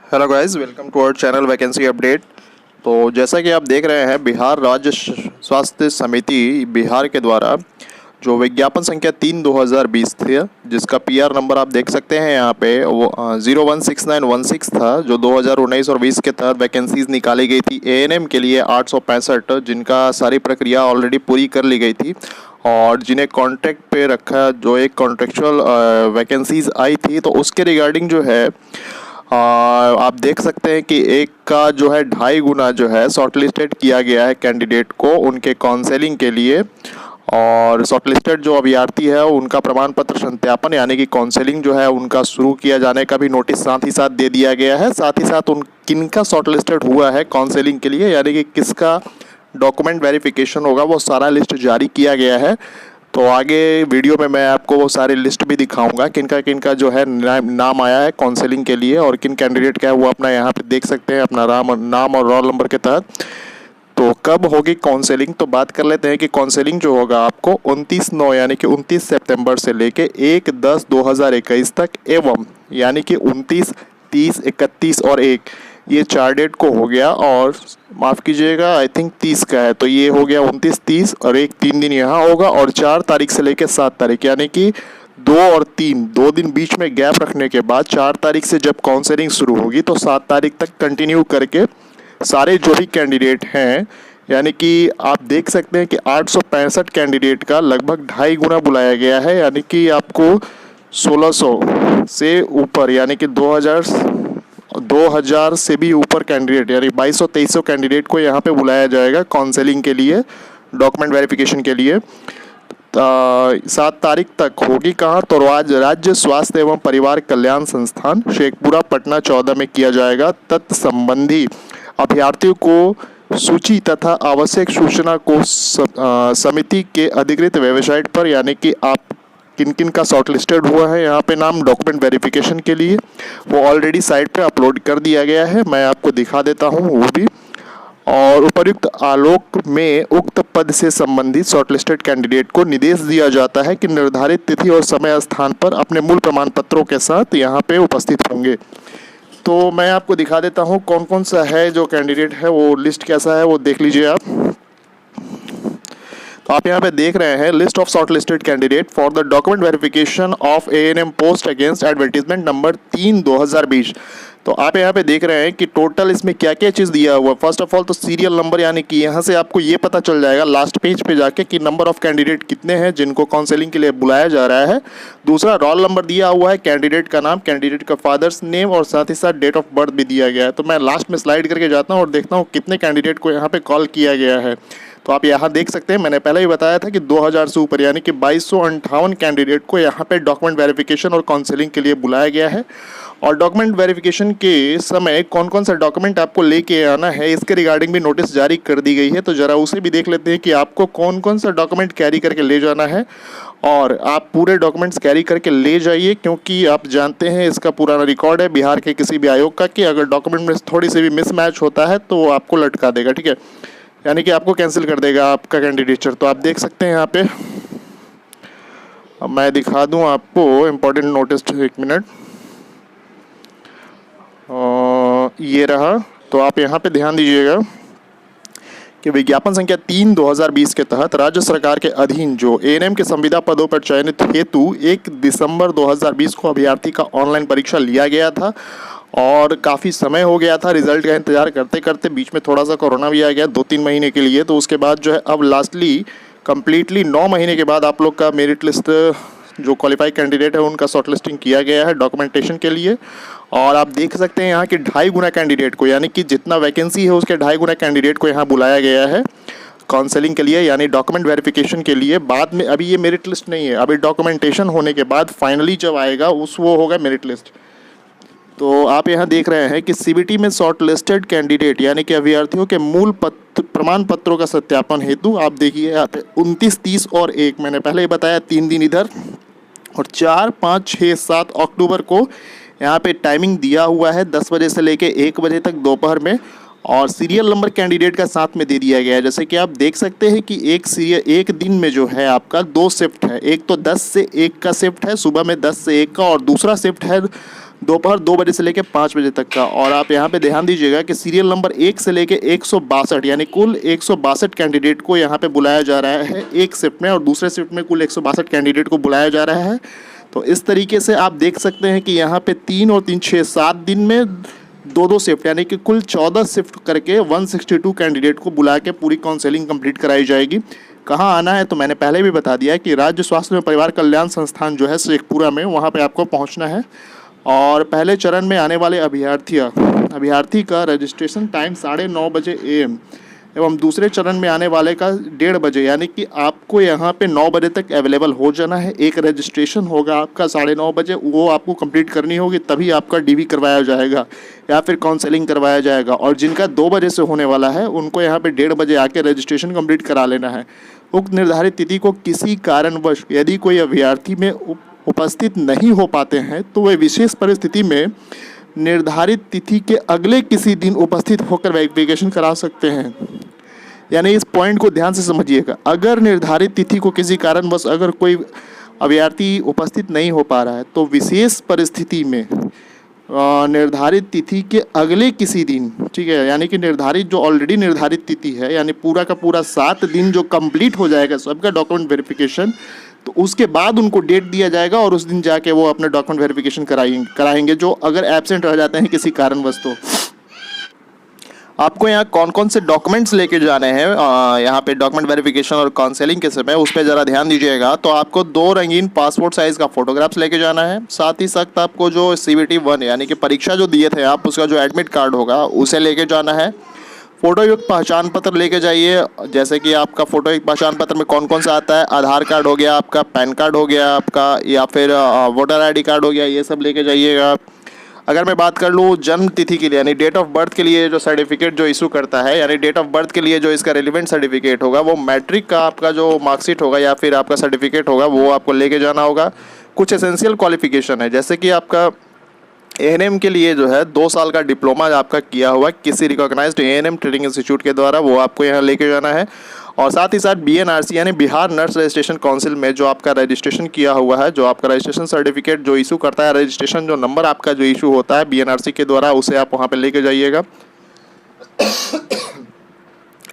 Hello guys, welcome to our channel vacancy update. तो जैसा कि आप देख रहे हैं, बिहार राज्य स्वास्थ्य समिति बिहार के द्वारा जो विज्ञापन संख्या 3/2020 थी, जिसका पीआर नंबर आप देख सकते हैं यहाँ पे, वो 016916 था, जो 2019 और 20 के तहत वैकेंसीज निकाली गई थी एएनएम के लिए 865, जिनका सारी प्रक्रिया ऑलरेडी पूरी कर ली गई थी और जिन्हें कॉन्ट्रैक्ट पे रखा, जो एक कॉन्ट्रेक्चुअल वैकेंसीज आई थी, तो उसके रिगार्डिंग जो है आप देख सकते हैं कि एक का जो है 2.5 गुना जो है शॉर्टलिस्टेड किया गया है कैंडिडेट को उनके काउंसलिंग के लिए। और शॉर्टलिस्टेड जो अभ्यर्थी है उनका प्रमाण पत्र सत्यापन यानी कि काउंसलिंग जो है उनका शुरू किया जाने का भी नोटिस साथ ही साथ दे दिया गया है। साथ ही साथ उन किनका शॉर्टलिस्टेड हुआ है काउंसलिंग के लिए, यानी कि किसका डॉक्यूमेंट वेरिफिकेशन होगा, वो सारा लिस्ट जारी किया गया है। तो आगे वीडियो में मैं आपको वो सारी लिस्ट भी दिखाऊंगा किनका किनका जो है नाम आया है काउंसलिंग के लिए और किन कैंडिडेट का है वो अपना यहाँ पे देख सकते हैं अपना नाम और रोल नंबर के तहत। तो कब होगी काउंसलिंग, तो बात कर लेते हैं कि काउंसलिंग जो होगा आपको 29/9 यानी कि 29 सितंबर से लेके 1/10/2021 तक, एवं यानी कि 29, 30, 31 और 1, ये 4 डेट को हो गया। और माफ़ कीजिएगा, आई थिंक 30 का है, तो ये हो गया 29, 30 और 1, 3 दिन यहाँ होगा। और 4 तारीख से लेकर 7 तारीख यानी कि 2 और 3, 2 दिन बीच में गैप रखने के बाद 4 तारीख से जब काउंसलिंग शुरू होगी तो 7 तारीख तक कंटिन्यू करके सारे जो भी कैंडिडेट हैं, यानी कि आप देख सकते हैं कि 865 कैंडिडेट का लगभग 2.5 गुना बुलाया गया है, यानी कि आपको 1600 से ऊपर यानी कि 2000 से भी ऊपर कैंडिडेट यानी 2200-2300 कैंडिडेट को यहाँ पे बुलाया जाएगा काउंसलिंग के लिए, डॉक्यूमेंट वेरिफिकेशन के लिए। 7 तारीख तक होगी कहाँ, तो आज राज्य स्वास्थ्य एवं परिवार कल्याण संस्थान शेखपुरा पटना 14 में किया जाएगा। तत्संबंधी अभ्यर्थियों को सूची तथा आवश्यक सूचना को समिति के अधिकृत वेबसाइट पर, यानी कि आप किन किन का शॉर्टलिस्टेड हुआ है यहाँ पे नाम डॉक्यूमेंट वेरिफिकेशन के लिए, वो ऑलरेडी साइट पे अपलोड कर दिया गया है। मैं आपको दिखा देता हूँ वो भी। और उपर्युक्त आलोक में उक्त पद से संबंधित शॉर्टलिस्टेड कैंडिडेट को निर्देश दिया जाता है कि निर्धारित तिथि और समय स्थान पर अपने मूल प्रमाण पत्रों के साथ यहाँ पे उपस्थित होंगे। तो मैं आपको दिखा देता हूँ कौन कौन सा है जो कैंडिडेट है, वो लिस्ट कैसा है वो देख लीजिए आप। तो आप यहाँ पे देख रहे हैं list of short listed candidate for the document verification of ANM post against advertisement number 3/2020। तो आप यहाँ पे देख रहे हैं कि टोटल इसमें क्या क्या चीज़ दिया हुआ है। फर्स्ट ऑफ ऑल तो सीरियल नंबर, यानी कि यहाँ से आपको ये पता चल जाएगा लास्ट पेज पे जाके कि नंबर ऑफ कैंडिडेट कितने हैं जिनको काउंसलिंग के लिए बुलाया जा रहा है। दूसरा, रोल नंबर दिया हुआ है, कैंडिडेट का नाम, कैंडिडेट का फादर्स नेम और साथ ही साथ डेट ऑफ बर्थ भी दिया गया है। तो मैं लास्ट में स्लाइड करके जाता हूँ और देखता हूँ कितने कैंडिडेट को यहाँ पे कॉल किया गया है। तो आप यहाँ देख सकते हैं, मैंने पहले ही बताया था कि 2000 से ऊपर यानी कि 2258 कैंडिडेट को यहाँ पे डॉक्यूमेंट वेरिफिकेशन और काउंसलिंग के लिए बुलाया गया है। और डॉक्यूमेंट वेरिफिकेशन के समय कौन कौन सा डॉक्यूमेंट आपको लेके आना है, इसके रिगार्डिंग भी नोटिस जारी कर दी गई है। तो ज़रा उसे भी देख लेते हैं कि आपको कौन कौन सा डॉक्यूमेंट कैरी करके ले जाना है। और आप पूरे डॉक्यूमेंट्स कैरी करके ले जाइए, क्योंकि आप जानते हैं इसका पुराना रिकॉर्ड है बिहार के किसी भी आयोग का कि अगर डॉक्यूमेंट में थोड़ी सी भी मिसमैच होता है तो वो आपको लटका देगा, ठीक है, यानी कि आपको कैंसिल कर देगा आपका कैंडिडेचर। तो आप देख सकते हैं यहाँ पे, अब मैं दिखा दूँ आपको इम्पोर्टेंट नोटिस, 1 मिनट, ये रहा। तो आप यहाँ पे ध्यान दीजिएगा कि विज्ञापन संख्या 3/2020 के तहत राज्य सरकार के अधीन जो एएनएम के संविदा पदों पर चयनित हेतु 1 दिसंबर 2020 को अभ्यर्थी का ऑनलाइन परीक्षा लिया गया था और काफ़ी समय हो गया था रिजल्ट का इंतजार करते करते। बीच में थोड़ा सा कोरोना भी आ गया 2-3 महीने के लिए। तो उसके बाद जो है अब लास्टली कम्प्लीटली 9 महीने के बाद आप लोग का मेरिट लिस्ट जो क्वालिफाई कैंडिडेट है उनका शॉर्ट लिस्टिंग किया गया है डॉक्यूमेंटेशन के लिए। और आप देख सकते हैं यहाँ कि 2.5 गुना कैंडिडेट को, यानी कि जितना वैकेंसी है उसके 2.5 गुना कैंडिडेट को यहाँ बुलाया गया है काउंसलिंग के लिए, यानी डॉक्यूमेंट वेरिफिकेशन के लिए। बाद में अभी ये मेरिट लिस्ट नहीं है, अभी डॉक्यूमेंटेशन होने के बाद फाइनली जब आएगा वो होगा मेरिट लिस्ट। तो आप यहाँ देख रहे हैं कि सीबीटी में शॉर्ट लिस्टेड कैंडिडेट यानी कि अभ्यर्थियों के मूल प्रमाण पत्रों का सत्यापन हेतु आप देखिए यहाँ पे 29, 30 और 1, मैंने पहले ही बताया 3 दिन इधर, और 4, 5, 6, 7 अक्टूबर को यहाँ पे टाइमिंग दिया हुआ है 10 बजे से लेके 1 बजे तक दोपहर में। और सीरियल नंबर कैंडिडेट का साथ में दे दिया गया है। जैसे कि आप देख सकते हैं कि एक दिन में जो है आपका 2 शिफ्ट है, एक तो 10 से 1 का शिफ्ट है सुबह में 10 से 1 का, और दूसरा शिफ्ट है दोपहर 2 बजे से लेकर 5 बजे तक का। और आप यहाँ पे ध्यान दीजिएगा कि सीरियल नंबर 1 से लेकर 162 यानी कुल 162 कैंडिडेट को यहाँ पे बुलाया जा रहा है एक शिफ्ट में, और दूसरे शिफ्ट में कुल 162 कैंडिडेट को बुलाया जा रहा है। तो इस तरीके से आप देख सकते हैं कि यहाँ पे 3 और 3 6 7 दिन में 2-2 शिफ्ट यानी कि कुल 14 शिफ्ट करके 162 कैंडिडेट को बुला के पूरी काउंसलिंग कंप्लीट कराई जाएगी। कहाँ आना है तो मैंने पहले भी बता दिया है कि राज्य स्वास्थ्य एवं परिवार कल्याण संस्थान जो है शेखपुरा में, वहाँ पे आपको पहुँचना है। और पहले चरण में आने वाले अभ्यर्थी का रजिस्ट्रेशन टाइम 9:30 बजे AM एवं दूसरे चरण में आने वाले का 1:30 बजे, यानी कि आपको यहाँ पे 9 बजे तक अवेलेबल हो जाना है। एक रजिस्ट्रेशन होगा आपका 9:30 बजे, वो आपको कंप्लीट करनी होगी, तभी आपका DV करवाया जाएगा या फिर काउंसलिंग करवाया जाएगा। और जिनका 2 बजे से होने वाला है उनको यहाँ पे 1:30 बजे आके रजिस्ट्रेशन कंप्लीट करा लेना है। उक्त निर्धारित तिथि को किसी कारणवश यदि कोई अभ्यर्थी में उपस्थित नहीं हो पाते हैं तो वे विशेष परिस्थिति में निर्धारित तिथि के अगले किसी दिन उपस्थित होकर वेरिफिकेशन करा सकते हैं। यानी इस पॉइंट को ध्यान से समझिएगा। अगर निर्धारित तिथि को किसी कारणवश अगर कोई अभ्यर्थी उपस्थित नहीं हो पा रहा है तो विशेष परिस्थिति में निर्धारित तिथि के अगले किसी दिन, ठीक है, यानी कि निर्धारित जो ऑलरेडी निर्धारित तिथि है, यानी पूरा का पूरा 7 दिन जो कंप्लीट हो जाएगा सबका डॉक्यूमेंट वेरिफिकेशन, तो उसके बाद उनको डेट दिया जाएगा और उस दिन जाके वो अपने डॉक्यूमेंट वेरिफिकेशन कराएंगे जो अगर एब्सेंट रह जाते हैं किसी कारणवश। तो आपको यहाँ कौन कौन से डॉक्यूमेंट्स लेके जाने हैं यहाँ पे डॉक्यूमेंट वेरिफिकेशन और काउंसलिंग के समय, उस पर ज़रा ध्यान दीजिएगा। तो आपको 2 रंगीन पासपोर्ट साइज़ का फोटोग्राफ्स लेके जाना है। साथ ही साथ आपको जो CBT 1 यानी कि परीक्षा जो दिए थे आप, उसका जो एडमिट कार्ड होगा उसे लेके जाना है। फ़ोटोयुक्त पहचान पत्र लेके जाइए, जैसे कि आपका फ़ोटोयुक्त पहचान पत्र में कौन कौन सा आता है, आधार कार्ड हो गया आपका, पैन कार्ड हो गया आपका, या फिर वोटर ID कार्ड हो गया, ये सब लेके जाइएगा। अगर मैं बात कर लूँ जन्म तिथि के लिए यानी डेट ऑफ बर्थ के लिए जो सर्टिफिकेट जो इशू करता है, यानी डेट ऑफ बर्थ के लिए जो इसका रेलिवेंट सर्टिफिकेट होगा वो मैट्रिक का आपका जो मार्कशीट होगा या फिर आपका सर्टिफिकेट होगा वो आपको लेके जाना होगा। कुछ एसेंशियल क्वालिफिकेशन है, जैसे कि आपका ANM के लिए जो है 2 साल का डिप्लोमा आपका किया हुआ किसी रिकॉग्नाइज्ड ANM ट्रेनिंग इंस्टीट्यूट के द्वारा, वो आपको यहाँ लेके जाना है। और साथ ही साथ BNRC यानी बिहार नर्स रजिस्ट्रेशन काउंसिल में जो आपका रजिस्ट्रेशन किया हुआ है, जो आपका रजिस्ट्रेशन सर्टिफिकेट जो इशू करता है, रजिस्ट्रेशन जो नंबर आपका जो इशू होता है BNRC के द्वारा, उसे आप वहाँ पे लेके जाइएगा।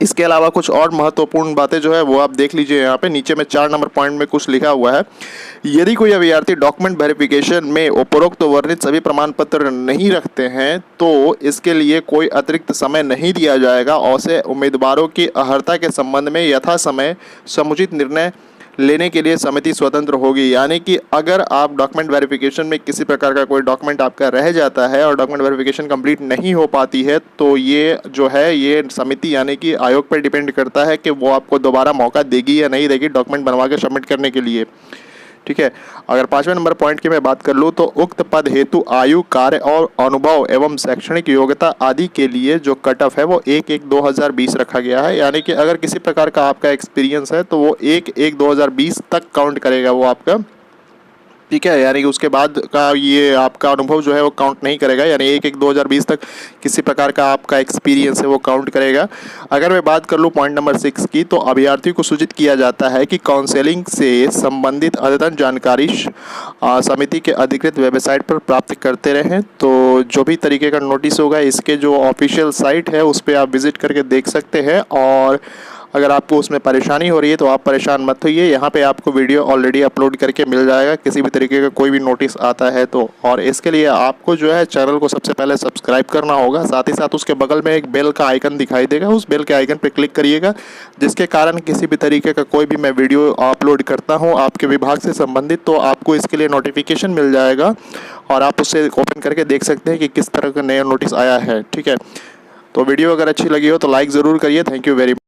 इसके अलावा कुछ और महत्वपूर्ण बातें जो है वो आप देख लीजिए। यहाँ पे नीचे में 4 नंबर पॉइंट में कुछ लिखा हुआ है, यदि कोई अभ्यर्थी डॉक्यूमेंट वेरिफिकेशन में उपरोक्त वर्णित सभी प्रमाण पत्र नहीं रखते हैं तो इसके लिए कोई अतिरिक्त समय नहीं दिया जाएगा और से उम्मीदवारों की अर्हता के संबंध में यथा समय समुचित निर्णय लेने के लिए समिति स्वतंत्र होगी। यानी कि अगर आप डॉक्यूमेंट वेरिफिकेशन में किसी प्रकार का कोई डॉक्यूमेंट आपका रह जाता है और डॉक्यूमेंट वेरिफिकेशन कंप्लीट नहीं हो पाती है तो ये जो है ये समिति यानी कि आयोग पर डिपेंड करता है कि वो आपको दोबारा मौका देगी या नहीं देगी डॉक्यूमेंट बनवा के सबमिट करने के लिए, ठीक है। अगर 5वें नंबर पॉइंट की मैं बात कर लूँ तो उक्त पद हेतु आयु, कार्य और अनुभव एवं शैक्षणिक योग्यता आदि के लिए जो कट ऑफ है वो 1/1/2020 रखा गया है। यानी कि अगर किसी प्रकार का आपका एक्सपीरियंस है तो वो 1/1/2020 तक काउंट करेगा वो आपका, ठीक है। यानी कि उसके बाद का ये आपका अनुभव जो है वो काउंट नहीं करेगा, यानी 1/1/2020 तक किसी प्रकार का आपका एक्सपीरियंस है वो काउंट करेगा। अगर मैं बात कर लूँ पॉइंट नंबर 6 की, तो अभ्यर्थी को सूचित किया जाता है कि काउंसलिंग से संबंधित अद्यतन जानकारी समिति के अधिकृत वेबसाइट पर प्राप्त करते रहें। तो जो भी तरीके का नोटिस होगा इसके जो ऑफिशियल साइट है उस पर आप विजिट करके देख सकते हैं। और अगर आपको उसमें परेशानी हो रही है तो आप परेशान मत होइए, यहाँ पे आपको वीडियो ऑलरेडी अपलोड करके मिल जाएगा किसी भी तरीके का कोई भी नोटिस आता है तो। और इसके लिए आपको जो है चैनल को सबसे पहले सब्सक्राइब करना होगा, साथ ही साथ उसके बगल में एक बेल का आइकन दिखाई देगा, उस बेल के आइकन पर क्लिक करिएगा, जिसके कारण किसी भी तरीके का कोई भी मैं वीडियो अपलोड करता हूँ आपके विभाग से संबंधित तो आपको इसके लिए नोटिफिकेशन मिल जाएगा और आप उससे ओपन करके देख सकते हैं कि किस तरह का नया नोटिस आया है, ठीक है। तो वीडियो अगर अच्छी लगी हो तो लाइक ज़रूर करिए। Thank you very much.